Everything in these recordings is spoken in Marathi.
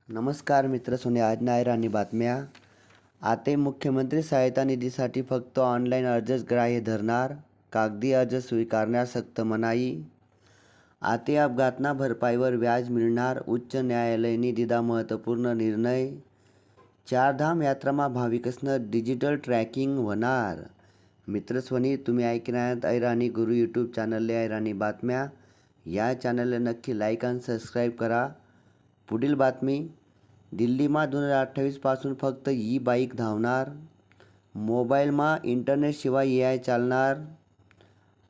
नमस्कार मित्र सोने आज नायरानी बातम्या. आता मुख्यमंत्री सहायता निधीसाठी फक्त ऑनलाईन अर्जच ग्राह्य धरणार. कागदी अर्ज स्वीकारण्यास सक्त मनाई. आता अपघातना भरपाईवर व्याज मिळणार. उच्च न्यायालयाने दिला महत्त्वपूर्ण निर्णय. चारधाम यात्रामा भाविकसनं डिजिटल ट्रॅकिंग होणार. मित्रस्वनी तुम्ही ऐकण्यात ऐराणी गुरु यूट्यूब चॅनलले ऐराणी बातम्या. या चॅनलला नक्की लाईक आणि सबस्क्राईब करा. पुढील बातमी. दिल्लीमा 2028 पासून फक्त ई बाईक धावणार. मोबाईलमा इंटरनेटशिवाय AI चालणार.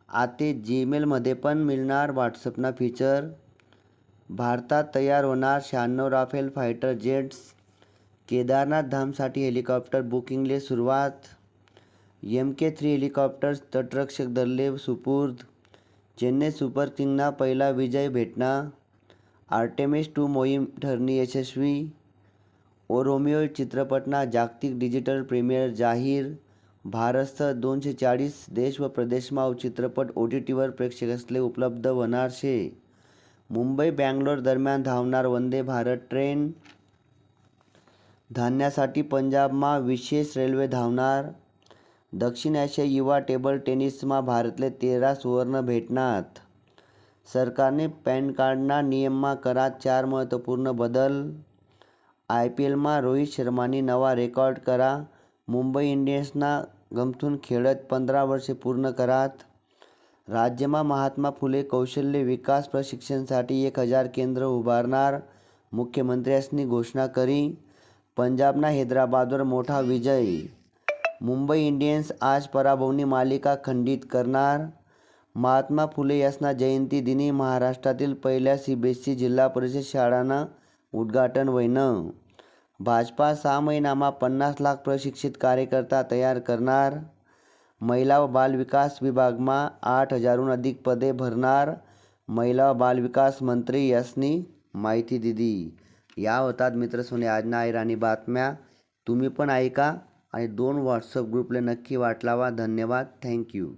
आता जीमेलमध्ये पण मिळणार व्हॉट्सअपना फीचर. भारतात तयार होणार 96 राफेल फायटर जेट्स. केदारनाथ धामसाठी हेलिकॉप्टर बुकिंगले सुरुवात. MK3 हेलिकॉप्टर्स तटरक्षक दलले सुपूर्द. चेन्नई सुपर किंग्सना पहिला विजय भेटना. आर्टेमिस 2 मोहीम ठरली यशस्वी. ओ रोमियो चित्रपटना जागतिक डिजिटल प्रीमियर जाहीर. भारतसह 240 देश व प्रदेशमा चित्रपट OTTवर प्रेक्षकासले उपलब्ध होणार शे. मुंबई बँगलोर दरम्यान धावणार वंदे भारत ट्रेन. धान्यासाठी पंजाबमा विशेष रेल्वे धावणार. दक्षिण आशियाई युवा टेबल टेनिसमा भारतले 13 सुवर्ण भेटनात. सरकारने पॅन कार्डना नियममा करा 4 महत्त्वपूर्ण बदल. IPLमा रोहित शर्मानी नवा रेकॉर्ड करा. मुंबई इंडियन्सना गमथून खेळत 15 वर्षे पूर्ण करात. राज्यमा महात्मा फुले कौशल्य विकास प्रशिक्षणसाठी 1000 केंद्र उभारणार. मुख्यमंत्र्यांनी घोषणा करी. पंजाबना हैदराबादवर मोठा विजय. मुंबई इंडियन्स आज पराभवनी मालिका खंडित करणार. महात्मा फुले यांना जयंती दिनी महाराष्ट्रातील पहिल्या CBSE जिल्हा परिषद शाळांना उद्घाटन व्हयनं. भाजपा 6 महिनामा 50 लाख प्रशिक्षित कार्यकर्ता तयार करणार. महिला व बालविकास विभागमा 8000हून अधिक पदे भरणार. महिला व बालविकास मंत्री यांनी माहिती दिली. या होतात मित्र सोने आजना ऐराणी बातम्या. तुम्ही पण ऐका आणि 2 व्हॉट्सअप ग्रुपला नक्की वाट लावा. धन्यवाद. थँक्यू.